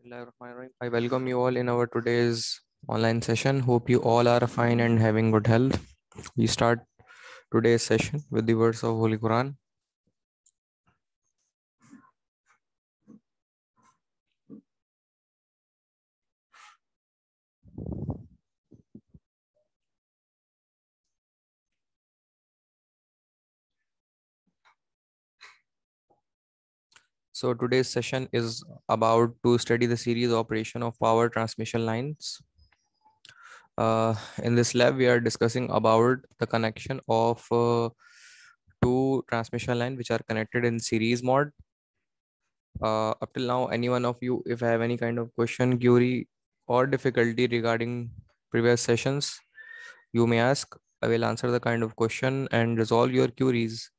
Bismillahirrahmanirrahim. I welcome you all in our today's online session. Hope you all are fine and having good health. We start today's session with the words of Holy Quran. So today's session is about to study the series operation of power transmission lines. In this lab, we are discussing about the connection of two transmission line which are connected in series mode. Up till now, any one of you, if I have any kind of question, query, or difficulty regarding previous sessions, you may ask. I will answer the kind of question and resolve your queries.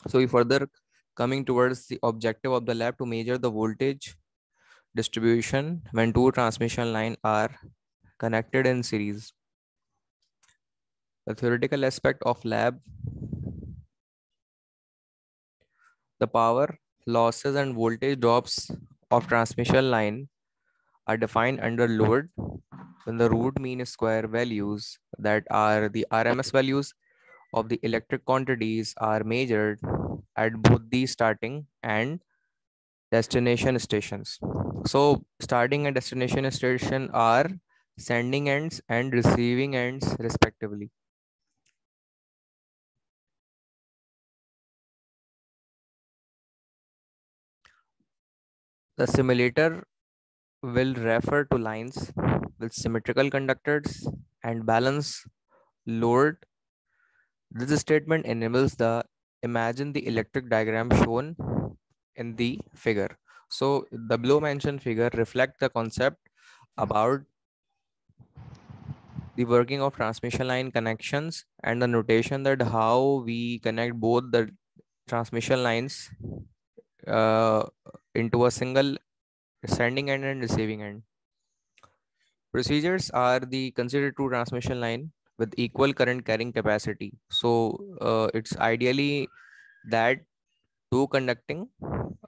So we further coming towards the objective of the lab to measure the voltage distribution when two transmission line are connected in series. The theoretical aspect of lab, the power losses and voltage drops of transmission line are defined under load when the root mean square values, that are the RMS values of the electric quantities, are measured at both the starting and destination stations. So starting and destination station are sending ends and receiving ends respectively. The simulator will refer to lines with symmetrical conductors and balance load. This statement enables the imagine the electric diagram shown in the figure. So the below mentioned figure reflect the concept about the working of transmission line connections and the notation that how we connect both the transmission lines uh, into a single sending end and receiving end. Procedures are the considered two transmission line with equal current carrying capacity. So it's ideally that two conducting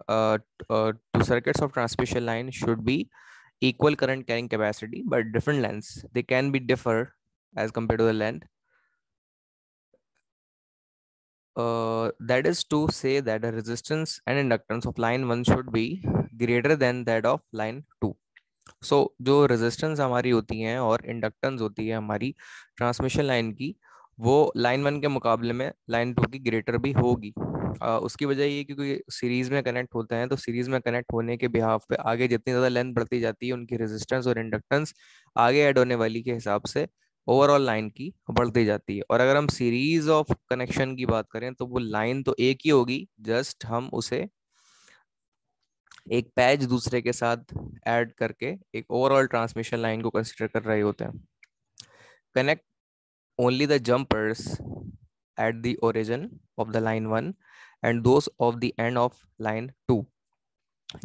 two circuits of transmission line should be equal current carrying capacity but different lengths. They can be differ as compared to the length. That is to say that the resistance and inductance of line 1 should be greater than that of line 2. सो जो resistance हमारी होती हैं और inductance होती है हमारी transmission line की, वो लाइन 1 के मुकाबले में लाइन 2 की ग्रेटर भी होगी। उसकी वजह ये क्योंकि सीरीज में कनेक्ट होते हैं, तो सीरीज में कनेक्ट होने के बिहाफ पे आगे जितनी ज़्यादा लेंथ बढ़ती जाती है उनकी रेजिस्टेंस और इंडक्टेंस आगे ऐड होने वाली के हिसाब से ओवरऑल लाइन की बढ़ती जाती है। और अगर हम सीरीज ऑफ कनेक्शन की बात करें तो वो लाइन तो एक ही होगी, जस्ट हम उसे एक पैच दूसरे के साथ ऐड करके एक ओवरऑल ट्रांसमिशन लाइन को कंसीडर कर रहे होते हैं। Connect only the jumpers at the origin of the line 1 and those of the end of line 2.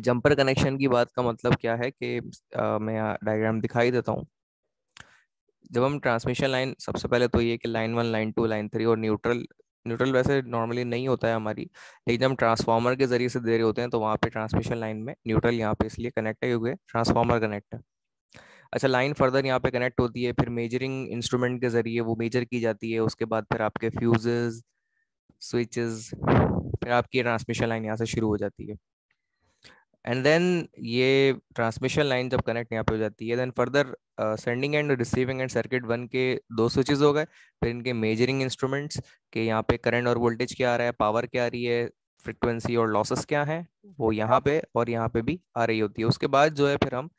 Jumper connection की बात का मतलब क्या है कि मैं डायग्राम दिखाई देता हूँ। जब हम ट्रांसमिशन लाइन, सबसे पहले तो ये कि लाइन 1 लाइन 2 लाइन 3 और न्यूट्रल, न्यूट्रल वैसे नॉर्मली नहीं होता है हमारी, लेकिन जब हम ट्रांसफार्मर के जरिए से दे रहे होते हैं तो वहाँ पे ट्रांसमिशन लाइन में न्यूट्रल यहाँ पे इसलिए कनेक्ट है क्योंकि ट्रांसफार्मर कनेक्ट है। अच्छा, लाइन फर्दर यहाँ पे कनेक्ट होती है, फिर मेजरिंग इंस्ट्रूमेंट के जरिए वो मेजर की जाती है। उसके बाद फिर आपके फ्यूजेस, स्विचेस, फिर आपकी ट्रांसमिशन लाइन यहाँ से शुरू हो जाती है। एंड देन ये ट्रांसमिशन लाइन जब कनेक्ट यहाँ पे हो जाती है, then further sending and receiving end circuit 1 के दो स्विचेस हो गए। फिर इनके मेजरिंग इंस्ट्रूमेंट्स के यहाँ पे करंट और वोल्टेज क्या आ रहा है, पावर क्या आ रही है, फ्रिक्वेंसी और लॉसेस क्या है, वो यहाँ पे और यहाँ पे भी आ रही होती है। उसके बाद जो है फिर हम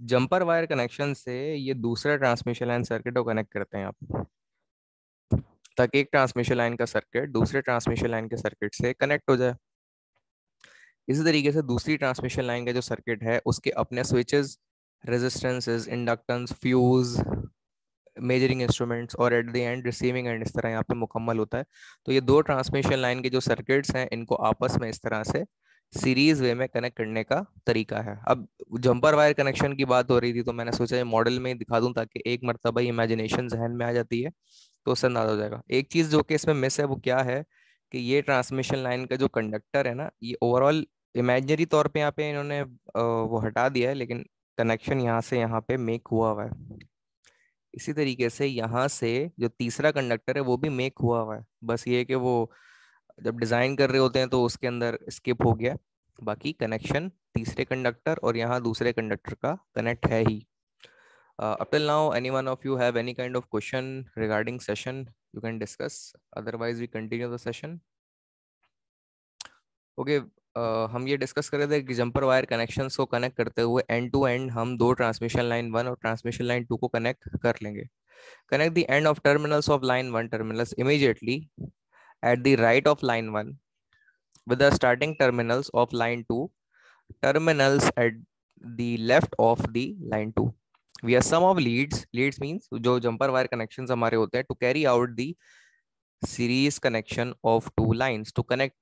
जंपर वायर कनेक्शन से ये दूसरा ट्रांसमिशन लाइन सर्किट को कनेक्ट करते हैं आप, ताकि एक ट्रांसमिशन लाइन का सर्किट दूसरे ट्रांसमिशन लाइन के सर्किट से कनेक्ट हो जाए। इसी तरीके से दूसरी ट्रांसमिशन लाइन का जो सर्किट है उसके अपने switches, resistances, inductance, fuse, measuring instruments और at the end receiving end इस तरह यहाँ पे मुकम्मल होता है। तो ये दो ट्रांसमिशन लाइन के जो सर्किट्स हैं इनको आपस में इस तरह से सीरीज वे में कनेक्ट करने का तरीका है। अब जंपर वायर कनेक्शन की बात हो रही थी तो मैंने सोचा ये मॉडल में दिखा दूं ताकि एक मरतबा इमेजिनेशन जहन में आ जाती है तो उससे अंदाजा हो जाएगा। एक चीज जो कि इसमें मिस है वो क्या है कि ये ट्रांसमिशन लाइन का जो कंडक्टर है ना, ये ओवरऑल इमेजिनरी तौर पे यहाँ पे इन्होंने वो हटा दिया है, लेकिन कनेक्शन यहाँ से यहाँ पे मेक हुआ है। इसी तरीके से यहाँ से जो तीसरा कंडक्टर है वो भी मेक हुआ है, बस ये है कि वो जब डिजाइन कर रहे होते हैं तो उसके अंदर स्किप हो गया। बाकी कनेक्शन तीसरे कंडक्टर और यहाँ दूसरे कंडक्टर का कनेक्ट है ही। Up till now, any one of you have any kind of question regarding session, you can discuss. Otherwise, we continue the session. Okay. हम ये डिस्कस कर रहे थे कि जंपर वायर कनेक्शंस को कनेक्ट करते हुए एंड टू एंड हम दो ट्रांसमिशन लाइन 1 और ट्रांसमिशन लाइन 2 को कनेक्ट कर लेंगे। Connect the end of terminals of line 1 terminals immediately at the right of line 1 with the starting terminals of line 2 terminals at the left of the line 2 via sum of leads means जो jumper wire connections हमारे होते हैं to carry out the series connection of two lines to connect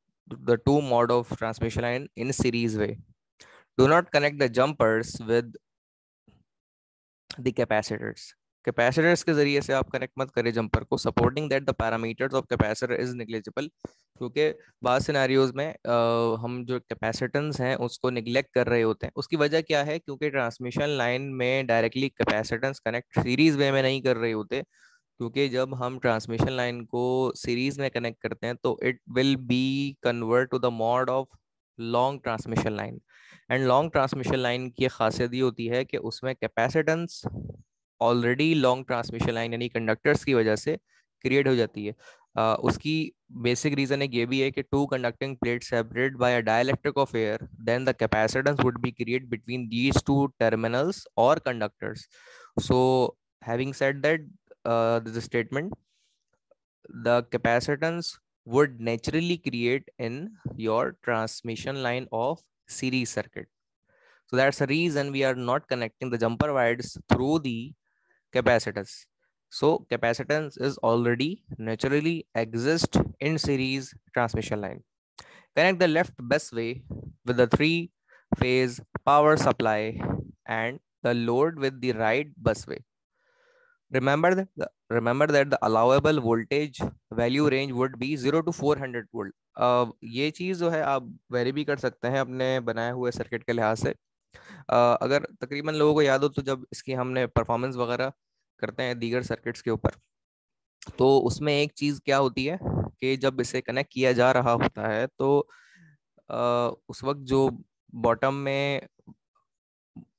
the two mode of transmission line in series way. Do not connect the jumpers with the capacitors. Capacitors के जरिए से आप connect मत करें jumper को, supporting that the parameters of capacitor is negligible, क्योंकि बाद scenarios में हम जो कैपेसिटेंस हैं उसको निग्लेक्ट कर रहे होते हैं। उसकी वजह क्या है? क्योंकि ट्रांसमिशन लाइन में directly capacitance connect series way में नहीं कर रहे होते, क्योंकि जब हम ट्रांसमिशन लाइन को सीरीज में कनेक्ट करते हैं तो it will be convert to the mode of long transmission line. And long transmission line की खासियत ये होती है कि उसमें capacitance already long transmission line यानी कंडक्टर्स की वजह से क्रिएट हो जाती है। उसकी बेसिक रीजन एक ये भी है कि two conducting plate separated by a dielectric of air then the capacitance would be create between these two terminals और conductors. So having said that, this statement, the capacitance would naturally create in your transmission line of series circuit. So that's the reason we are not connecting the jumper wires through the capacitance. So capacitance is already naturally exist in series transmission line. Connect the left busway with the three phase power supply and the load with the right busway. Remember that the allowable voltage value range would be 0 to 400 volt. ये चीज़ जो है आप very भी कर सकते हैं अपने बनाए हुए सर्किट के लिहाज से। अगर तकरीबन लोगों को याद हो तो जब इसकी हमने परफॉर्मेंस वगैरह करते हैं दीगर सर्किट्स के ऊपर, तो उसमें एक चीज़ क्या होती है कि जब इसे कनेक्ट किया जा रहा होता है तो उस वक्त जो बॉटम में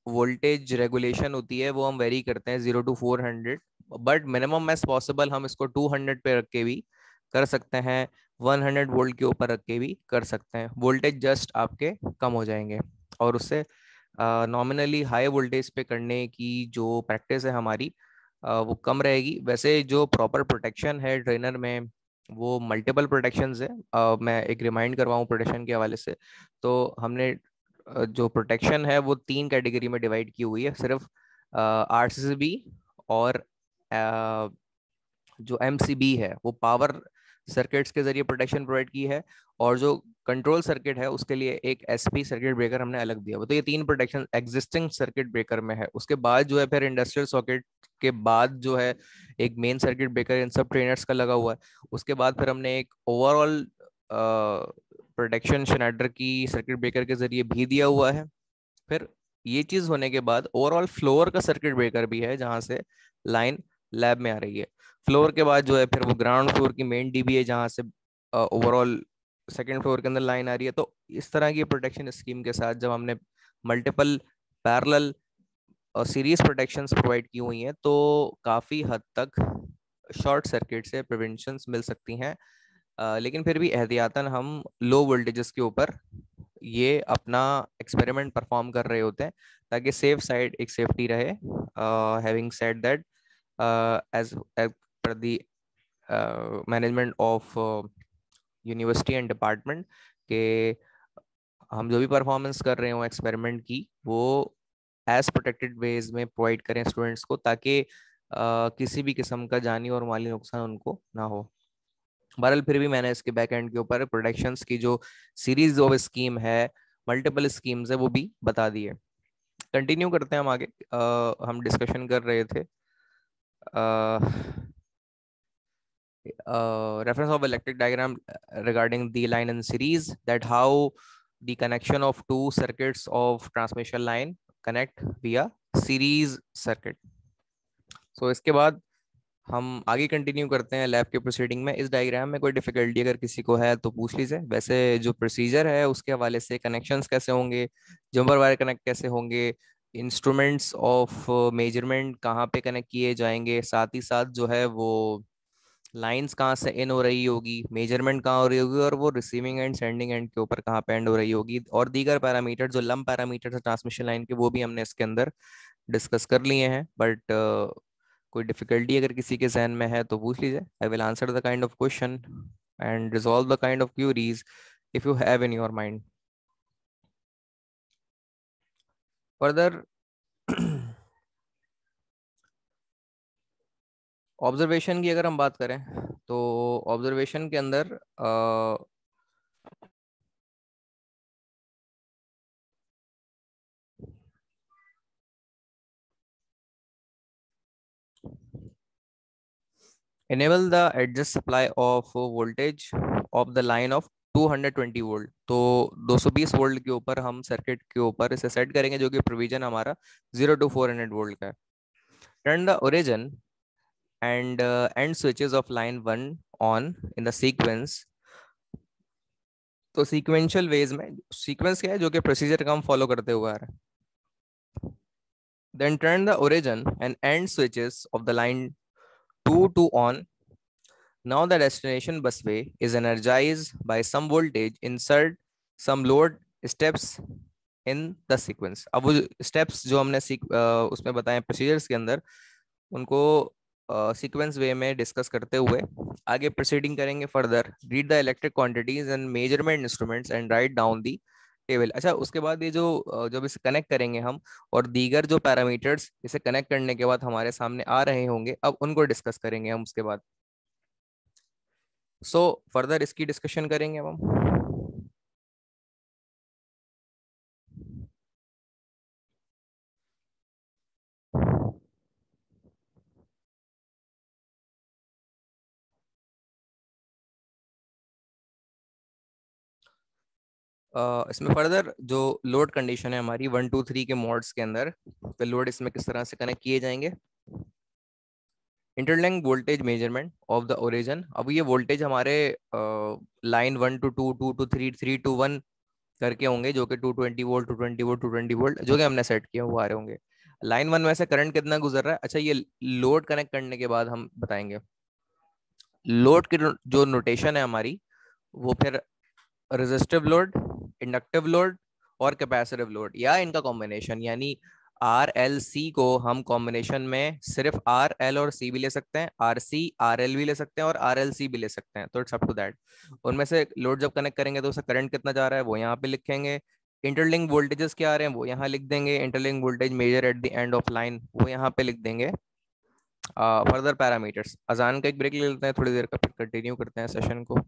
वोल्टेज रेगुलेशन होती है वो हम वेरी करते हैं 0 to 400, but minimum age possible हम इसको 200 पे रख के भी कर सकते हैं, 100 वोल्ट के ऊपर रख के भी कर सकते हैं। वोल्टेज जस्ट आपके कम हो जाएंगे और उससे नॉमिनली हाई वोल्टेज पे करने की जो प्रैक्टिस है हमारी वो कम रहेगी। वैसे जो प्रॉपर प्रोटेक्शन है ट्रेनर में वो मल्टीपल प्रोटेक्शन है। मैं एक रिमाइंड करवाऊँ प्रोटेक्शन के हवाले से, तो हमने जो प्रोटेक्शन है वो 3 कैटेगरी में डिवाइड की हुई है। सिर्फ आरसीसीबी और जो एमसीबी है वो पावर सर्किट्स के जरिए प्रोटेक्शन प्रोवाइड की है, और जो कंट्रोल सर्किट है उसके लिए एक एसपी सर्किट ब्रेकर हमने अलग दिया हुआ। तो ये 3 प्रोटेक्शन एग्जिस्टिंग सर्किट ब्रेकर में है। उसके बाद जो है फिर इंडस्ट्रियल सॉकेट के बाद जो है एक मेन सर्किट ब्रेकर इन सब ट्रेनर्स का लगा हुआ है। उसके बाद फिर हमने एक ओवरऑल प्रोटेक्शन शनाइडर की सर्किट ब्रेकर के जरिए भी दिया हुआ है। फिर ये चीज होने के बाद ओवरऑल फ्लोर का सर्किट ब्रेकर भी है जहां से लाइन लैब में आ रही है। फ्लोर के बाद जो है फिर वो ग्राउंड फ्लोर की मेन डीबी है जहां से ओवरऑल सेकंड फ्लोर के अंदर लाइन आ रही है। तो इस तरह की प्रोटेक्शन स्कीम के साथ जब हमने मल्टीपल पैरेलल और सीरीज प्रोटेक्शंस प्रोवाइड की हुई हैं तो काफ़ी हद तक शॉर्ट सर्किट से प्रिवेंशंस मिल सकती हैं। लेकिन फिर भी एहतियातन हम लो वोल्टेजेस के ऊपर ये अपना एक्सपेरिमेंट परफॉर्म कर रहे होते हैं ताकि सेफ साइड एक सेफ्टी रहे। Having said that, as per the management of university and department के हम जो भी परफॉर्मेंस कर रहे हो एक्सपेरिमेंट की वो एज प्रोटेक्टेड वेज में प्रोवाइड करें स्टूडेंट्स को, ताकि किसी भी किस्म का जानी और माली नुकसान उनको ना हो। बहरहाल फिर भी मैंने इसके बैक एंड के ऊपर प्रोटेक्शंस की जो सीरीज ऑफ स्कीम है, मल्टीपल स्कीम्स है, वो भी बता दी है। कंटिन्यू करते हैं हम आगे। हम डिस्कशन कर रहे थे reference of electric diagram regarding the line in series, that how the connection of two circuits of transmission line connect via series circuit. So इसके बाद हम आगे कंटिन्यू करते हैं लैब के प्रोसीडिंग में। इस डायग्राम में कोई डिफिकल्टी अगर किसी को है तो पूछ लीजिए। वैसे जो प्रोसीजर है उसके हवाले से कनेक्शंस कैसे होंगे, जम्पर वायर कनेक्ट कैसे होंगे, इंस्ट्रूमेंट्स ऑफ मेजरमेंट कहाँ पे कनेक्ट किए जाएंगे, साथ ही साथ जो है वो लाइंस कहाँ से इन हो रही होगी, मेजरमेंट कहाँ हो रही होगी, और वो रिसीविंग एंड सेंडिंग एंड के ऊपर कहाँ पे एंड हो रही होगी, और दीगर पैरामीटर जो लंब पैरामीटर है ट्रांसमिशन लाइन के वो भी हमने इसके अंदर डिस्कस कर लिए हैं। बट कोई डिफिकल्टी अगर किसी के जहन में है तो पूछ लीजिए। I will answer the kind of question and resolve the kind of queries if you have in your mind. Further observation की अगर हम बात करें तो ऑब्जर्वेशन के अंदर enable the adjust supply of voltage of the line of 220 volt. तो 220 volt के ऊपर हम सर्किट के ऊपर इसे सेट करेंगे जो कि प्रोविजन हमारा 0 to 400 वोल्ट का है। Turn the origin and and switches of line 1 on in the sequence. तो सीक्वेंशियल वेज में सीक्वेंस क्या है जो कि प्रोसीजर का हम फॉलो करते हुए आ रहे हैं। Then turn the origin and and switches off the line 2 to on. Now the destination busway is energized by some voltage. Insert some load steps in the sequence. अब वो स्टेप्स जो हमने उसमें बताए प्रोसीजर्स के अंदर उनको सीक्वेंस वे में डिस्कस करते हुए आगे प्रोसीडिंग करेंगे। Further read the electric quantities and measurement instruments and write down the table. अच्छा, उसके बाद ये जो जब इसे कनेक्ट करेंगे हम और दीगर जो पैरामीटर्स इसे कनेक्ट करने के बाद हमारे सामने आ रहे होंगे अब उनको डिस्कस करेंगे हम उसके बाद। सो फर्दर इसकी डिस्कशन करेंगे अब हम। इसमें फर्दर जो लोड कंडीशन है हमारी 1 2 3 के मोड्स के अंदर, तो लोड इसमें किस तरह से कनेक्ट किए जाएंगे। Interlink voltage measurement of the origin. अब ये वोल्टेज हमारे लाइन 1 to 2 2 to 3 3 to 1 करके होंगे जो कि 220 वोल्ट 220 वोल्ट 220 वोल्ट जो कि हमने सेट किया हुआ आ रहे होंगे। लाइन 1 में से करंट कितना गुजर रहा है, अच्छा ये लोड कनेक्ट करने के बाद हम बताएंगे। लोड की जो नोटेशन है हमारी वो फिर रेजिस्टिव लोड, इंडक्टिव लोड और कैपेसिटिव लोड या इनका कॉम्बिनेशन, यानी आर एल सी को हम कॉम्बिनेशन में सिर्फ आर एल और सी भी ले सकते हैं, आर सी आर एल भी ले सकते हैं और आर एल सी भी ले सकते हैं। तो इट्स अप टू दैट। उनमें से लोड जब कनेक्ट करेंगे तो उसका करंट कितना जा रहा है वो यहाँ पे लिखेंगे। इंटरलिंक वोल्टेजेस क्या आ रहे हैं वो यहाँ लिख देंगे। Interlink voltage measure eight the end of line वो यहाँ पे लिख देंगे। Further parameters. अजान का एक ब्रेक ले लेते हैं थोड़ी देर का, फिर कंटिन्यू करते हैं सेशन को।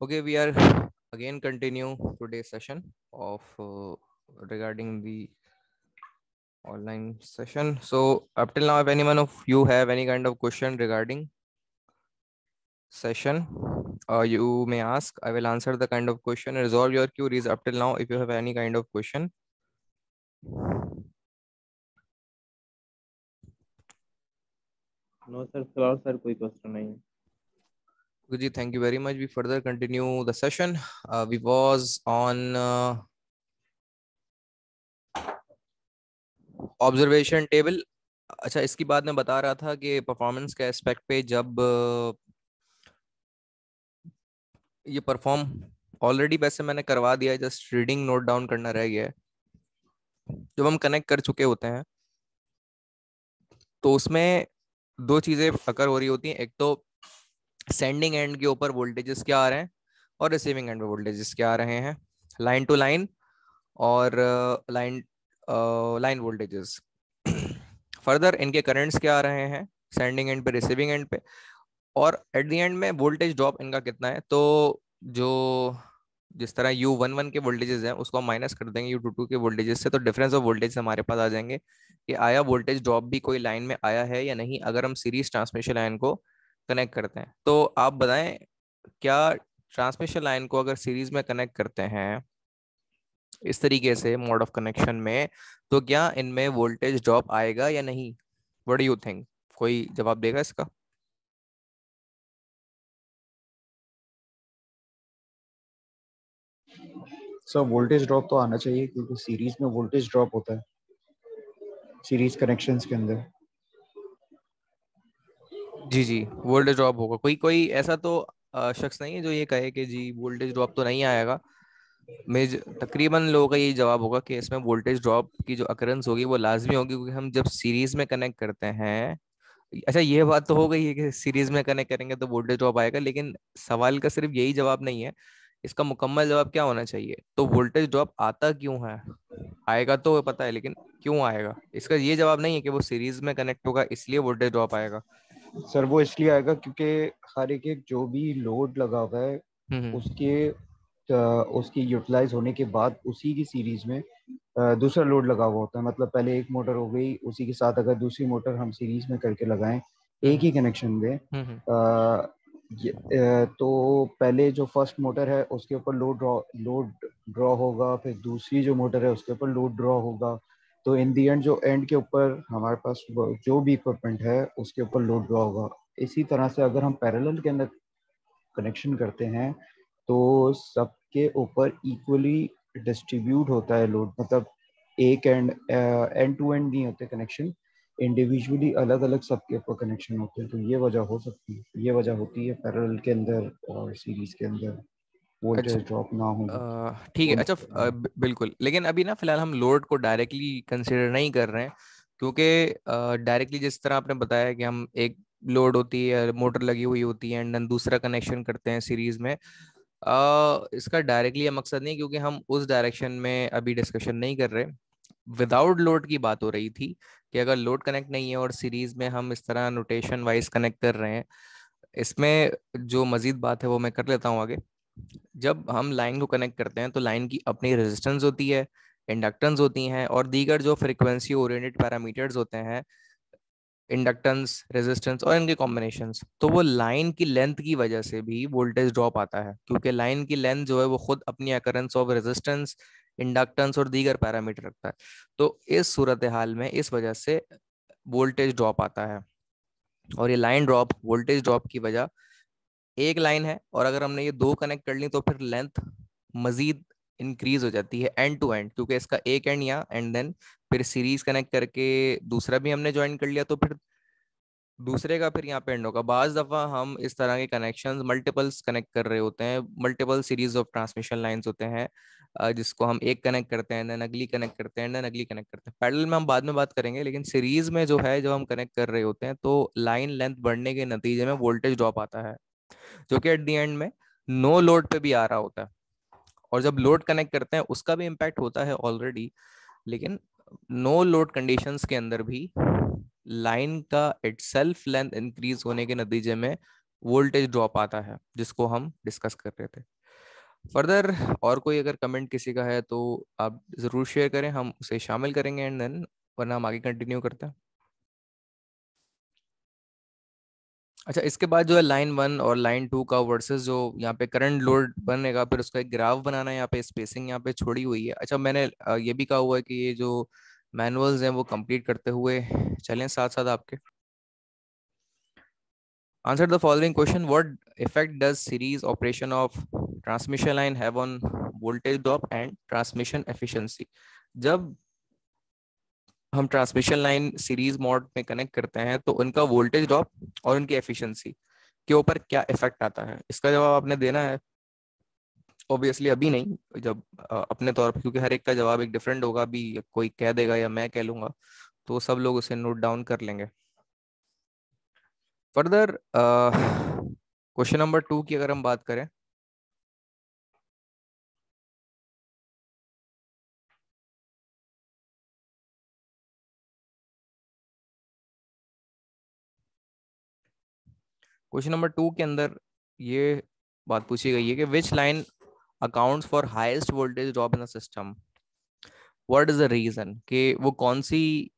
Okay, we are again continue today's session of regarding the online session. So up till now, if anyone of you have any kind of question regarding session, you may ask. I will answer the kind of question and resolve your queries up till now. If you have any kind of question. No sir, फिलहाल sir कोई question नहीं है। Guruji, thank you very much. We further continue the session. We was on observation table. अच्छा, इसकी बात मैं बता रहा था कि परफॉर्मेंस के एस्पेक्ट पे जब ये परफॉर्म ऑलरेडी वैसे मैंने करवा दिया है, जस्ट रीडिंग नोट डाउन करना रह गया है। जब हम कनेक्ट कर चुके होते हैं तो उसमें दो चीजें अकर हो रही होती हैं। एक तो सेंडिंग एंड के ऊपर वोल्टेजेस क्या आ रहे हैं और रिसीविंग एंड पे वोल्टेजेस क्या आ रहे हैं, लाइन टू लाइन और लाइन लाइन वोल्टेजेस। फर्दर इनके करंट्स क्या आ रहे हैं सेंडिंग एंड पे रिसीविंग एंड पे, और एट द एंड में वोल्टेज ड्रॉप इनका कितना है। तो जो जिस तरह U11 के वोल्टेजेस हैं उसको हम माइनस कर देंगे U22 के वोल्टेजेस से, तो डिफरेंस ऑफ वोल्टेज हमारे पास आ जाएंगे कि आया वोल्टेज ड्रॉप भी कोई लाइन में आया है या नहीं, अगर हम सीरीज ट्रांसमिशन लाइन को कनेक्ट करते हैं। तो आप बताएं, क्या ट्रांसमिशन लाइन को अगर सीरीज में कनेक्ट करते हैं इस तरीके से मोड ऑफ कनेक्शन में, तो क्या इनमें वोल्टेज ड्रॉप आएगा या नहीं? What do you think? कोई जवाब देगा इसका? सर वोल्टेज ड्रॉप तो आना चाहिए क्योंकि सीरीज में वोल्टेज ड्रॉप होता है सीरीज कनेक्शंस के अंदर। जी जी, वोल्टेज ड्रॉप होगा। कोई कोई ऐसा तो शख्स नहीं है जो ये कहे कि जी वोल्टेज ड्रॉप तो नहीं आएगा। तकरीबन लोगों का यही जवाब होगा कि इसमें वोल्टेज ड्रॉप की जो अकरेंस होगी वो लाजमी होगी, क्योंकि हम जब सीरीज में कनेक्ट करते हैं। अच्छा, ये बात तो हो गई है कि सीरीज में कनेक्ट करेंगे तो वोल्टेज ड्रॉप आएगा, लेकिन सवाल का सिर्फ यही जवाब नहीं है। इसका मुकम्मल जवाब क्या होना चाहिए, तो वोल्टेज ड्रॉप आता क्यों है? आएगा तो पता है, लेकिन क्यों आएगा? इसका ये जवाब नहीं है कि वो सीरीज में कनेक्ट होगा इसलिए वोल्टेज ड्रॉप आएगा। सर वो इसलिए आएगा क्योंकि हर एक जो भी लोड लगा हुआ है हम्म। उसके उसकी यूटिलाइज होने के बाद उसी की सीरीज में दूसरा लोड लगा हुआ होता है। मतलब पहले एक मोटर हो गई, उसी के साथ अगर दूसरी मोटर हम सीरीज में करके लगाएं एक हम्म। ही कनेक्शन में, हम्म। तो पहले जो फर्स्ट मोटर है उसके ऊपर लोड ड्रॉ होगा, फिर दूसरी जो मोटर है उसके ऊपर लोड ड्रॉ होगा। तो इन दी एंड जो एंड के ऊपर हमारे पास जो भी इक्विपमेंट है उसके ऊपर लोड ड्रॉ होगा। इसी तरह से अगर हम पैरेलल के अंदर कनेक्शन करते हैं तो सबके ऊपर इक्वली डिस्ट्रीब्यूट होता है लोड। मतलब एक एंड टू एंड नहीं होते कनेक्शन, इंडिविजुअली अलग अलग सबके ऊपर कनेक्शन होते हैं। तो ये वजह हो सकती है, ये वजह होती है पैरेलल के अंदर और सीरीज के अंदर अच्छा, वोल्टेज ड्रॉप ना होगी। ठीक है। अच्छा, हाँ बिल्कुल। लेकिन अभी ना फिलहाल हम लोड को डायरेक्टली कंसिडर नहीं कर रहे हैं, क्योंकि डायरेक्टली जिस तरह आपने बताया कि हम एक लोड होती है, मोटर लगी हुई होती है, एंड देन दूसरा कनेक्शन करते हैं सीरीज में। इसका डायरेक्टली ये मकसद नहीं, क्योंकि हम उस डायरेक्शन में अभी डिस्कशन नहीं कर रहे। विदाउट लोड की बात हो रही थी कि अगर लोड कनेक्ट नहीं है और सीरीज में हम इस तरह नोटेशन वाइज कनेक्ट कर रहे हैं। इसमें जो मजीद बात है वो मैं कर लेता हूँ आगे। जब हम लाइन को कनेक्ट करते हैं तो लाइन की अपनी रेजिस्टेंस होती है, इंडक्टेंस होती हैं, और दीगर जो फ्रीक्वेंसी ओरिएंटेड पैरामीटर्स होते हैं, इंडक्टेंस, रेजिस्टेंस और इनके कॉम्बिनेशंस। तो वो लाइन की लेंथ की वजह से भी वोल्टेज ड्रॉप आता है, क्योंकि लाइन की लेंथ जो है वो खुद अपनी अकरेंस ऑफ रेजिस्टेंस, इंडक्टेंस और दीगर पैरामीटर रखता है। तो इस सूरत हाल में इस वजह से वोल्टेज ड्रॉप आता है। और ये लाइन ड्रॉप वोल्टेज ड्रॉप की वजह एक लाइन है, और अगर हमने ये दो कनेक्ट कर ली तो फिर लेंथ मजीद इंक्रीज हो जाती है एंड टू एंड, क्योंकि इसका एक एंड यहाँ एंड देन फिर सीरीज कनेक्ट करके दूसरा भी हमने ज्वाइन कर लिया, तो फिर दूसरे का फिर यहाँ पे एंड होगा। बाज दफा हम इस तरह के कनेक्शंस मल्टीपल्स कनेक्ट कर रहे होते हैं, multiple series of transmission lines होते हैं, जिसको हम एक कनेक्ट करते हैं, देन अगली कनेक्ट करते हैं, देन अगली कनेक्ट करते हैं। पैरेलल में हम बाद में बात करेंगे, लेकिन सीरीज में जो है जब हम कनेक्ट कर रहे होते हैं तो लाइन लेंथ बढ़ने के नतीजे में वोल्टेज ड्रॉप आता है, जो कि एट द एंड में नो लोड पे भी आ रहा होता है। और जब लोड कनेक्ट करते हैं उसका भी इम्पैक्ट होता है ऑलरेडी, लेकिन नो लोड कंडीशंस के अंदर भी लाइन का इटसेल्फ लेंथ इंक्रीज होने के नतीजे में वोल्टेज ड्रॉप आता है, जिसको हम डिस्कस कर रहे थे। फर्दर और कोई अगर कमेंट किसी का है तो आप ज़रूर शेयर करें, हम उसे शामिल करेंगे एंड देन, वरना हम आगे कंटिन्यू करते हैं। अच्छा, इसके बाद जो है लाइन 1 और लाइन 2 का वर्सेस जो यहाँ पे करंट लोड बनेगा, फिर उसका एक ग्राफ बनाना है। यहाँ पे स्पेसिंग यहाँ पे छोड़ी हुई है। अच्छा, मैंने ये भी कहा हुआ है कि ये जो मैनुअल्स हैं वो कंप्लीट करते हुए चलें साथ साथ आपके। Answer the following question. What effect does series operation of transmission line have on voltage drop and transmission efficiency? जब हम ट्रांसमिशन लाइन सीरीज मोड में कनेक्ट करते हैं तो उनका वोल्टेज ड्रॉप और उनकी एफिशिएंसी के ऊपर क्या इफेक्ट आता है? इसका जवाब आपने देना है ऑब्वियसली अभी नहीं, जब अपने तौर पर, क्योंकि हर एक का जवाब एक डिफरेंट होगा। अभी कोई कह देगा या मैं कह लूंगा तो सब लोग उसे नोट डाउन कर लेंगे। फर्दर क्वेश्चन नंबर 2 की अगर हम बात करें, क्वेश्चन नंबर 2 के अंदर ये बात पूछी गई है कि which line accounts for highest voltage drop in the system, what is the reason, कि वो कौन सी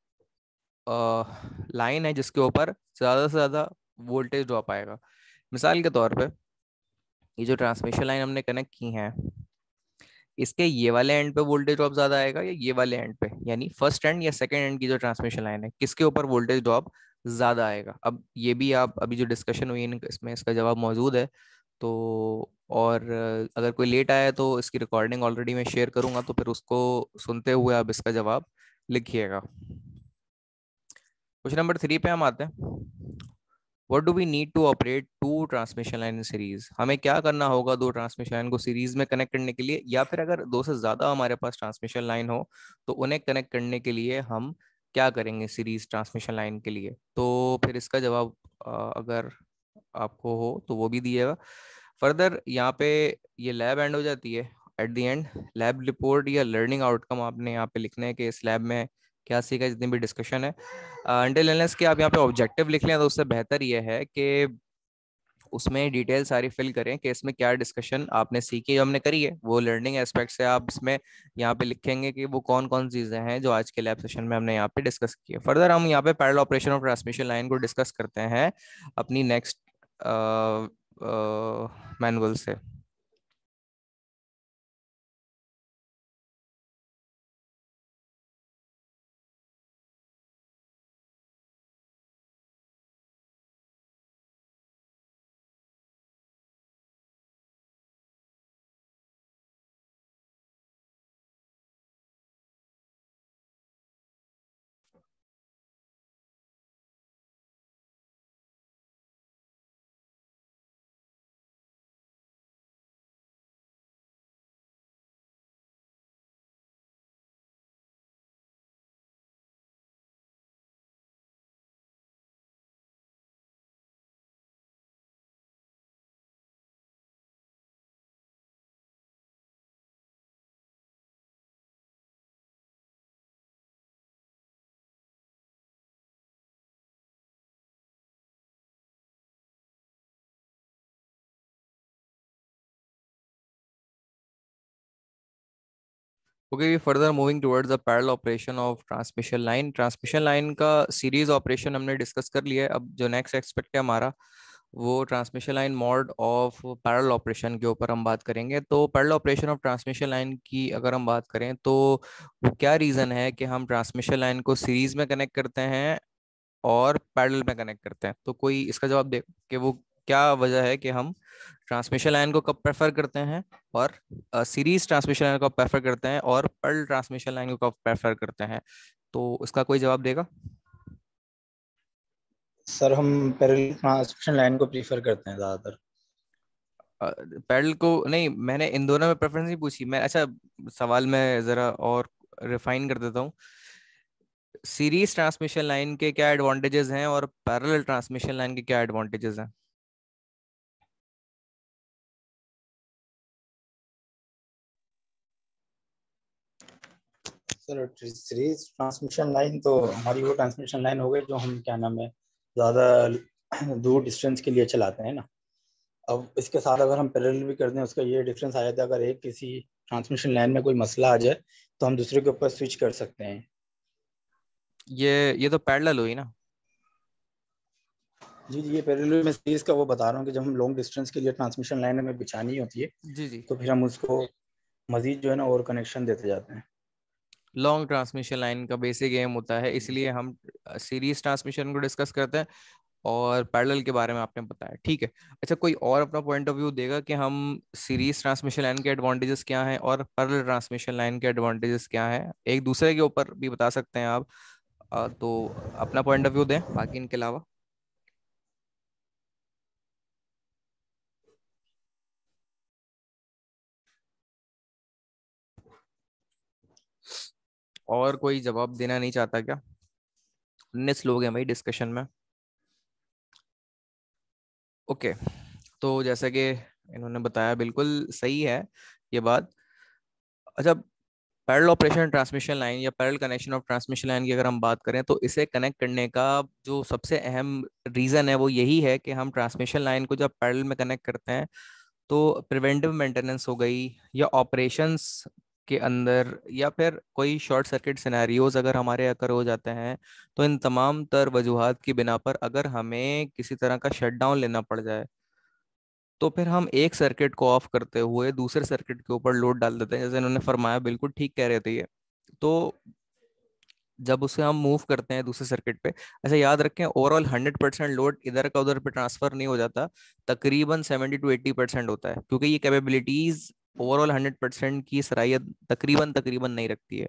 लाइन है जिसके ऊपर ज्यादा से ज्यादा वोल्टेज ड्रॉप आएगा। मिसाल के तौर पे ये जो ट्रांसमिशन लाइन हमने कनेक्ट की है, इसके ये वाले एंड पे वोल्टेज ड्रॉप ज्यादा आएगा या ये वाले एंड पे, यानी फर्स्ट एंड या सेकंड एंड की जो ट्रांसमिशन लाइन है, किसके ऊपर वोल्टेज ड्रॉप ज्यादा आएगा? अब ये भी आप अभी जो डिस्कशन हुई इसमें इसका जवाब मौजूद है। तो और अगर कोई लेट आया तो इसकी रिकॉर्डिंग ऑलरेडी मैं शेयर करूंगा, तो फिर उसको सुनते हुए आप इसका जवाब लिखिएगा। क्वेश्चन नंबर 3 पे हम आते हैं। What do we need to operate two transmission line in series? हमें क्या करना होगा दो ट्रांसमिशन लाइन को सीरीज में कनेक्ट करने के लिए, या फिर अगर दो से ज्यादा हमारे पास ट्रांसमिशन लाइन हो तो उन्हें कनेक्ट करने के लिए हम क्या करेंगे सीरीज ट्रांसमिशन लाइन के लिए? तो फिर इसका जवाब अगर आपको हो तो वो भी दिएगा। फर्दर यहाँ पे ये लैब एंड हो जाती है। Eight the and lab report या लर्निंग आउटकम आपने यहाँ पे लिखने हैं कि इस लैब में क्या सीखा, जितनी भी डिस्कशन है। अंटिल अनलेस कि आप यहाँ पे ऑब्जेक्टिव लिख लें तो उससे बेहतर ये है कि उसमें डिटेल सारी फिल करें कि इसमें क्या डिस्कशन आपने सीखी, जो हमने करी है वो लर्निंग एस्पेक्ट से आप इसमें यहाँ पे लिखेंगे कि वो कौन कौन चीज़ें हैं जो आज के लैब सेशन में हमने यहाँ पे डिस्कस की है। फर्दर हम यहाँ पे parallel operation of transmission line को डिस्कस करते हैं अपनी नेक्स्ट मैनुअल से। Okay, further moving towards the parallel operation of transmission line. Transmission line का सीरीज ऑपरेशन हमने डिस्कस कर लिया है। अब जो नेक्स्ट एक्सपेक्ट है हमारा, वो transmission line mode of parallel operation के ऊपर हम बात करेंगे। तो parallel operation of transmission line की अगर हम बात करें तो वो क्या रीज़न है कि हम ट्रांसमिशन लाइन को सीरीज में कनेक्ट करते हैं और पैरेलल में कनेक्ट करते हैं? तो कोई इसका जवाब दे कि वो क्या वजह है कि हम ट्रांसमिशन लाइन को कब प्रेफर करते हैं और सीरीज ट्रांसमिशन लाइन को कब प्रेफर करते हैं और पैरेलल ट्रांसमिशन लाइन को कब प्रेफर करते हैं? तो इसका कोई जवाब देगा? सर हम पैरेलल ट्रांसमिशन लाइन को प्रीफर करते हैं ज़्यादातर। पैरेलल को नहीं, मैंने इन दोनों में प्रेफरेंस नहीं पूछी मैं। अच्छा, सवाल मैं जरा और रिफाइन कर देता हूँ। सीरीज ट्रांसमिशन लाइन के क्या एडवांटेजेस हैं और पैरेलल ट्रांसमिशन लाइन के क्या एडवांटेजेस हैं? सर सीरीज ट्रांसमिशन लाइन तो हमारी वो ट्रांसमिशन लाइन हो गई जो हम क्या नाम है ज़्यादा दूर डिस्टेंस के लिए चलाते हैं ना। अब इसके साथ अगर हम पैरेलल भी कर दें, उसका ये डिफरेंस आ जाता है, अगर एक किसी ट्रांसमिशन लाइन में कोई मसला आ जाए तो हम दूसरे के ऊपर स्विच कर सकते हैं। ये तो पैरेलल हुई ना। जी जी, ये पैरेलल में सीरीज का वो बता रहा हूँ कि जब हम लॉन्ग डिस्टेंस के लिए ट्रांसमिशन लाइन हमें बिछानी होती है जी जी। तो फिर हम उसको मजीद जो है ना और कनेक्शन देते जाते हैं। लॉन्ग ट्रांसमिशन लाइन का बेसिक एम होता है, इसलिए हम सीरीज ट्रांसमिशन को डिस्कस करते हैं और पैरेलल के बारे में आपने बताया, ठीक है। अच्छा, कोई और अपना पॉइंट ऑफ व्यू देगा कि हम सीरीज ट्रांसमिशन लाइन के एडवांटेजेस क्या हैं और पैरेलल ट्रांसमिशन लाइन के एडवांटेजेस क्या हैं, एक दूसरे के ऊपर भी बता सकते हैं आप। तो अपना पॉइंट ऑफ व्यू दें बाकी इनके अलावा। और कोई जवाब देना नहीं चाहता क्या? 19 लोग हैं भाई डिस्कशन में। ओके, तो जैसा कि इन्होंने बताया बिल्कुल सही है ये बात। अच्छा, पैरेलल ऑपरेशन ट्रांसमिशन लाइन या parallel connection of transmission line की अगर हम बात करें तो इसे कनेक्ट करने का जो सबसे अहम रीज़न है वो यही है कि हम ट्रांसमिशन लाइन को जब पैरेलल में कनेक्ट करते हैं तो प्रिवेंटिव मेंटेनेंस हो गई या ऑपरेशंस के अंदर या फिर कोई शॉर्ट सर्किट सिनेरियोज अगर हमारे अकर हो जाते हैं, तो इन तमाम तर वजूहात की बिना पर अगर हमें किसी तरह का शटडाउन लेना पड़ जाए तो फिर हम एक सर्किट को ऑफ करते हुए दूसरे सर्किट के ऊपर लोड डाल देते हैं, जैसे इन्होंने फरमाया, बिल्कुल ठीक कह रहे थे ये। तो जब उसे हम मूव करते हैं दूसरे सर्किट पे, ऐसा याद रखें ओवरऑल 100% लोड इधर का उधर पे ट्रांसफर नहीं हो जाता, तकरीबन 70 to 80% होता है, क्योंकि ये कैपेबिलिटीज ओवरऑल 100% की सराहियत तकरीबन तकरीबन नहीं रखती है।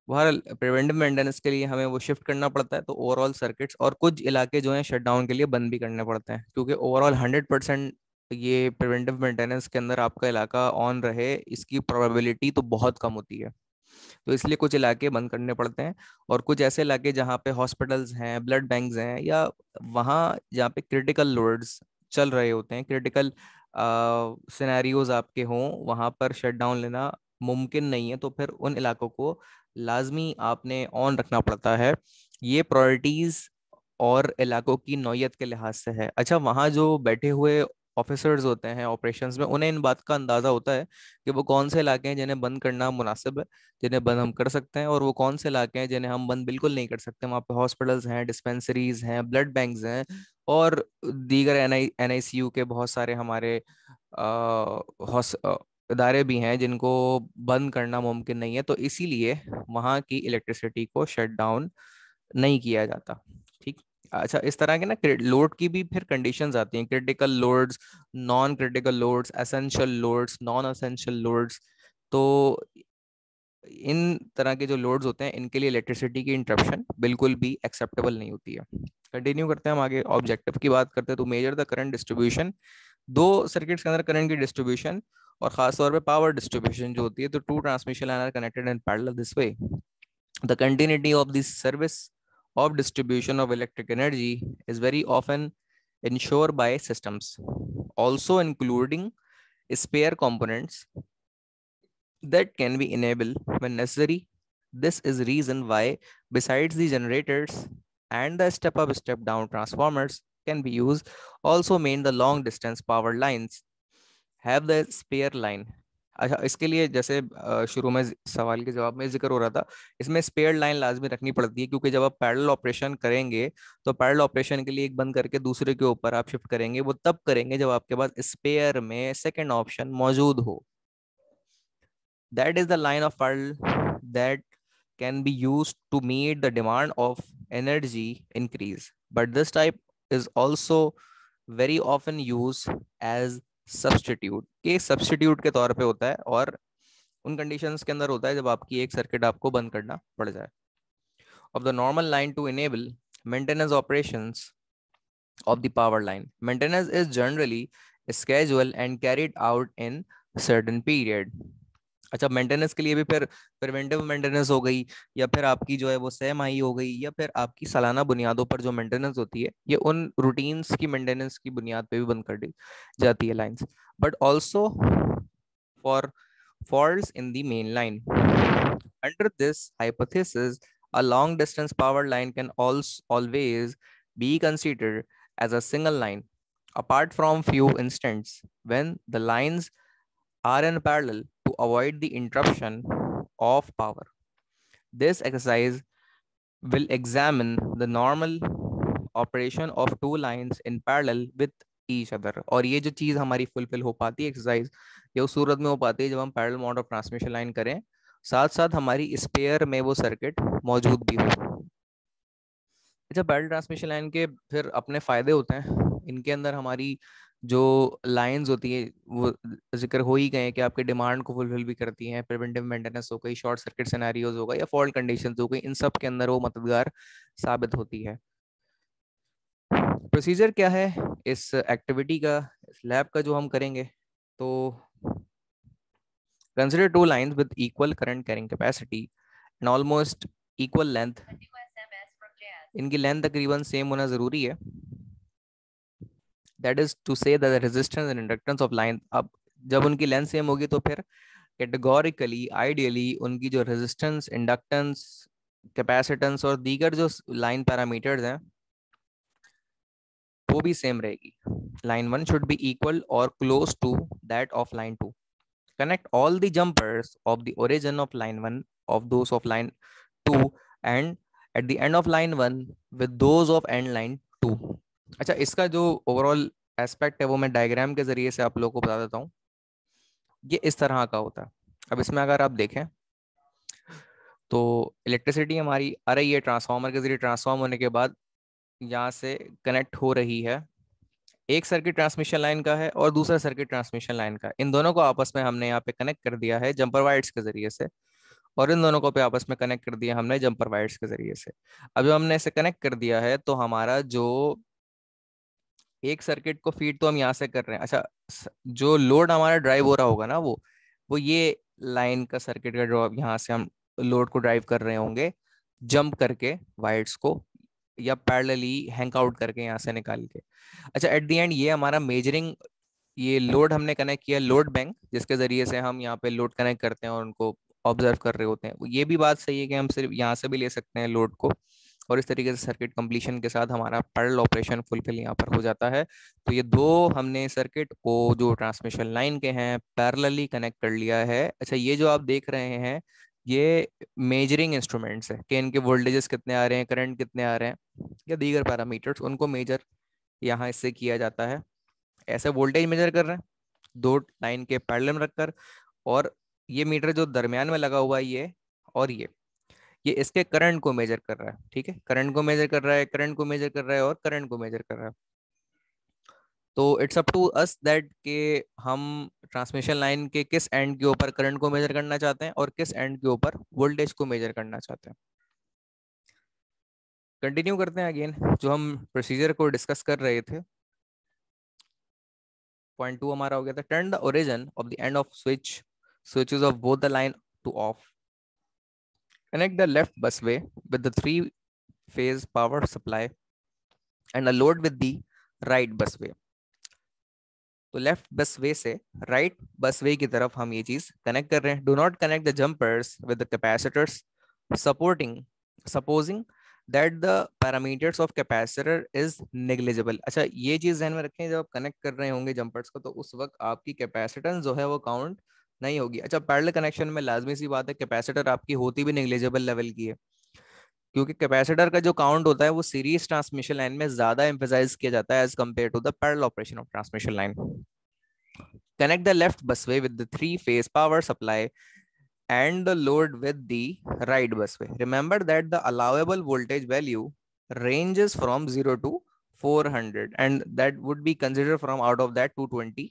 बहरहाल प्रिवेंटिव मेंटेनेंस के लिए हमें वो शिफ्ट करना पड़ता है, तो ओवरऑल सर्किट्स और कुछ इलाके जो हैं शटडाउन के लिए बंद भी करने पड़ते हैं, क्योंकि ओवरऑल 100% ये प्रिवेंटिव मेंटेनेंस के अंदर आपका इलाका ऑन रहे इसकी प्रोबेबिलिटी तो बहुत कम होती है। तो इसलिए कुछ इलाके बंद करने पड़ते हैं, और कुछ ऐसे इलाके जहाँ पे हॉस्पिटल्स हैं, ब्लड बैंक्स हैं, या वहाँ जहाँ पे क्रिटिकल लोड्स चल रहे होते हैं, क्रिटिकल सिनेरियोज आपके हों, वहाँ पर शटडाउन लेना मुमकिन नहीं है, तो फिर उन इलाकों को लाजमी आपने ऑन रखना पड़ता है। ये प्रायोरिटीज और इलाकों की नौयत के लिहाज से है। अच्छा, वहाँ जो बैठे हुए ऑफिसर्स होते हैं ऑपरेशंस में, उन्हें इन बात का अंदाजा होता है कि वो कौन से इलाके हैं जिन्हें बंद करना मुनासिब है, जिन्हें बंद हम कर सकते हैं, और वो कौन से इलाके हैं जिन्हें हम बंद बिल्कुल नहीं कर सकते। वहाँ पे हॉस्पिटल्स हैं, डिस्पेंसरीज हैं, ब्लड बैंक्स हैं, और दीगर एनआईसीयू के बहुत सारे हमारे इदारे भी हैं जिनको बंद करना मुमकिन नहीं है, तो इसीलिए वहाँ की इलेक्ट्रिसिटी को शट डाउन नहीं किया जाता। ठीक। अच्छा, इस तरह के ना लोड की भी फिर कंडीशंस आती हैं, critical loads, non critical loads, essential loads, non essential loads. तो इन तरह के जो लोड्स होते हैं इनके लिए इलेक्ट्रिसिटी की इंटरप्शन बिल्कुल भी एक्सेप्टेबल नहीं होती है। कंटिन्यू करते हैं हम आगे, ऑब्जेक्टिव की बात करते हैं। तो मेजर द करंट डिस्ट्रीब्यूशन, दो सर्किट्स के अंदर करंट की डिस्ट्रीब्यूशन और खास तौर पे पावर डिस्ट्रीब्यूशन जो होती है, तो two transmission line are connected in parallel this way, the continuity of this service of distribution of electric energy is very often ensured by systems, also including spare components that can be enabled when necessary. This is reason why, besides the generators and the step up step down transformers can be used, also main the long distance power lines have the spare line. अच्छा, इसके लिए जैसे शुरू में सवाल के जवाब में जिक्र हो रहा था, इसमें स्पेयर लाइन लाजमी रखनी पड़ती है, क्योंकि जब आप पैरेलल ऑपरेशन करेंगे तो पैरेलल ऑपरेशन के लिए एक बंद करके दूसरे के ऊपर आप शिफ्ट करेंगे, वो तब करेंगे जब आपके पास स्पेयर में सेकंड ऑप्शन मौजूद हो। That is the line of parallel that can be used to meet the demand of energy increase. But this type is also very often used as substitute, के substitute के तौर पे होता है, और उन conditions के अंदर होता है जब आपकी एक सर्किट आपको बंद करना पड़ जाए। Of the normal line to enable maintenance operations of the power line, maintenance is generally scheduled and carried out in certain period. अच्छा, मेंटेनेंस के लिए भी फिर प्रिवेंटिव मेंटेनेंस हो गई, या फिर आपकी जो है वो सहमाही हो गई, या फिर आपकी सालाना बुनियादों पर जो मेंटेनेंस होती है, ये उन रूटीन्स की मेंटेनेंस की बुनियाद पे भी बंद कर दी जाती है lines. But also for faults in the main line. Under this hypothesis, a long distance power line can also always be considered as a single line, apart from few instances when the lines are in parallel to avoid the interruption of power. This exercise will examine the normal operation of two lines in parallel with each other. और ये जो चीज हमारी fulfil हो पाती है exercise, ये उस सूरत में हो पाती है जब हम parallel mode of transmission line करें, साथ साथ हमारी स्पेयर में वो सर्किट मौजूद भी हो। अच्छा, पैरेलल ट्रांसमिशन लाइन के फिर अपने फायदे होते हैं। इनके अंदर हमारी जो लाइंस होती है वो जिक्र हो ही गए कि आपके डिमांड को फुलफिल भी करती हैं। प्रिवेंटिव मेंटेनेंस हो गई, शॉर्ट सर्किट सिनेरियोज हो गए या फॉल्ट कंडीशंस हो गई, इन सब के अंदर वो मददगार साबित होती है। प्रोसीजर क्या है इस एक्टिविटी का, इस लैब का जो हम करेंगे? तो consider two lines with equal current carrying capacity and almost equal length. इनकी लेंथ तकरीबन सेम होना जरूरी है। That is to say that the resistance and inductance of line, अब जब उनकी लेंथ सेम होगी तो फिर कैटेगोरिकली आइडियली उनकी जो रेजिस्टेंस, इंडक्टेंस, कैपेसिटेंस और दीगर जो लाइन पैरामीटर्स हैं वो भी सेम रहेगी। line 1 should be equal or close to that of line 2. Connect all the jumpers of the origin of line 1 of those of line 2 and at the end of line 1 with those of end line 2. अच्छा, इसका जो overall aspect है वो मैं diagram के जरिए से आप लोगों को बता देता हूँ। ये इस तरह का होता है। अब इसमें अगर आप देखें तो इलेक्ट्रिसिटी हमारी आ रही है ट्रांसफार्मर के जरिए, ट्रांसफॉर्म होने के बाद यहाँ से कनेक्ट हो रही है। एक सर्किट ट्रांसमिशन लाइन का है और दूसरा सर्किट ट्रांसमिशन लाइन का। इन दोनों को आपस में हमने यहाँ पे कनेक्ट कर दिया है जंपर वायर्स के जरिए से, और इन दोनों को पे आपस में कनेक्ट कर दिया हमने जंपर वायर्स के जरिए से। अब जब हमने इसे कनेक्ट कर दिया है तो हमारा जो एक सर्किट को फीड तो हम यहाँ से कर रहे हैं। अच्छा, जो लोड हमारा ड्राइव हो रहा होगा ना वो ये लाइन का सर्किट का ड्रॉप, यहाँ से हम लोड को ड्राइव कर रहे होंगे जंप करके वायर्स को, या पैरेलली हैंग आउट करके यहाँ से निकाल के। अच्छा, एट द एंड ये हमारा मेजरिंग, ये लोड हमने कनेक्ट किया लोड बैंक, जिसके जरिए से हम यहाँ पे लोड कनेक्ट करते हैं और उनको ऑब्जर्व कर रहे होते हैं। ये भी बात सही है कि हम सिर्फ यहाँ से भी ले सकते हैं लोड को, और इस तरीके से सर्किट कंप्लीशन के साथ हमारा पैरेलल ऑपरेशन फुलफिल यहाँ पर हो जाता है। तो ये दो हमने सर्किट को जो ट्रांसमिशन लाइन के हैं पैरेलली कनेक्ट कर लिया है। अच्छा, ये जो आप देख रहे हैं ये मेजरिंग इंस्ट्रूमेंट्स है कि इनके वोल्टेजेस कितने आ रहे हैं, करंट कितने आ रहे हैं, या दीगर पैरामीटर्स, उनको मेजर यहाँ इससे किया जाता है। ऐसे वोल्टेज मेजर कर रहे हैं दो लाइन के पैरेलल में रखकर, और ये मीटर जो दरमियान में लगा हुआ है ये इसके करंट को मेजर कर रहा है। ठीक है, करंट को मेजर कर रहा है, करंट को मेजर कर रहा है और करंट को मेजर कर रहा है। तो it's up to us that के हम ट्रांसमिशन लाइन के किस एंड के ऊपर करंट को मेजर करना चाहते हैं और किस एंड के ऊपर वोल्टेज को मेजर करना चाहते हैं। कंटिन्यू करते हैं अगेन जो हम प्रोसीजर को डिस्कस कर रहे थे। पॉइंट 2 हमारा हो गया था, turn the origin of the end of switches of both the line to off. Connect the left busway with the 3-phase power supply and a load with the right busway. तो left बसवे से right बसवे की तरफ हम ये चीज connect कर रहे हैं। Do not connect the jumpers with the capacitors supposing that the parameters of capacitor is negligible. अच्छा, ये चीज ध्यान में रखें, जब आप कनेक्ट कर रहे होंगे जंपर्स को तो उस वक्त आपकी कैपेसिटेंस जो है वो काउंट नहीं होगी। अच्छा, पैरेलल कनेक्शन में लाजमी सी बात है कैपेसिटर आपकी होती भी नेग्लिजिबल लेवल की है, क्योंकि कैपेसिटर का जो काउंट होता है वो सीरीज ट्रांसमिशन लाइन में ज्यादा एम्फेसाइज किया जाता है as compare to the parallel operation of transmission line. Connect the left busway with the 3-phase power supply and the load with the right busway. Remember that the allowable voltage value ranges from 0 to 400, and that would be considered from out of that 220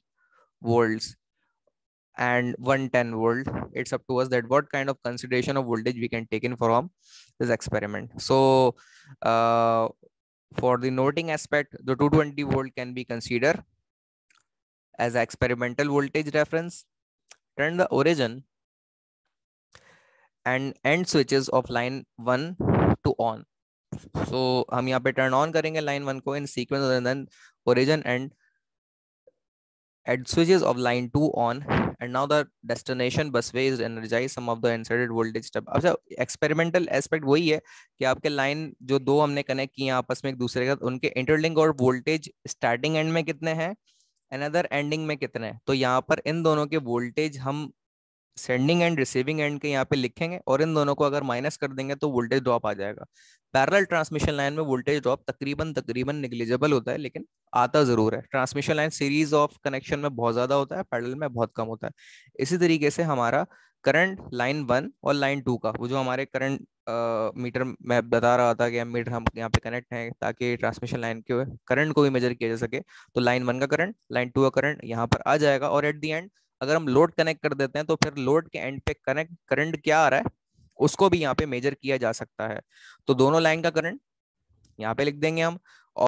volts and 110 volt. It's up to us that what kind of consideration of voltage we can take in from this experiment. So for the noting aspect, the 220 volt can be considered as experimental voltage reference. Turn the origin and end switches of line 1 to on. So हम यहाँ पे turn on करेंगे line 1 को in sequence, and then origin and at switches of line 2 on and now the destination busway is energized, some of the inserted voltage step. अच्छा, experimental aspect वही है कि आपके लाइन जो दो हमने कनेक्ट किए आपस में एक दूसरे के साथ, उनके इंटरलिंक और वोल्टेज स्टार्टिंग एंड में कितने हैं, अनदर एंडिंग में कितने हैं। तो यहाँ पर इन दोनों के वोल्टेज हम सेंडिंग एंड रिसीविंग एंड के यहाँ पे लिखेंगे और इन दोनों को अगर माइनस कर देंगे तो वोल्टेज ड्रॉप आ जाएगा। पैरेलल ट्रांसमिशन लाइन में वोल्टेज ड्रॉप तकरीबन तकरीबन निग्लिजिबल होता है, लेकिन आता जरूर है। Transmission line series of connection में बहुत ज्यादा होता है, पैरेलल में बहुत कम होता है। इसी तरीके से हमारा करंट लाइन 1 और लाइन 2 का, वो जो हमारे करंट मीटर मैं बता रहा था कि मीटर हम यहाँ पे कनेक्ट हैं ताकि ट्रांसमिशन लाइन के करंट को भी मेजर किया जा सके। तो लाइन 1 का करंट, लाइन 2 का करंट यहाँ पर आ जाएगा और एट द एंड अगर हम लोड कनेक्ट कर देते हैं तो फिर लोड के एंड पे कनेक्ट करंट क्या आ रहा है उसको भी यहाँ पे मेजर किया जा सकता है। तो दोनों लाइन का करंट यहाँ पे लिख देंगे हम,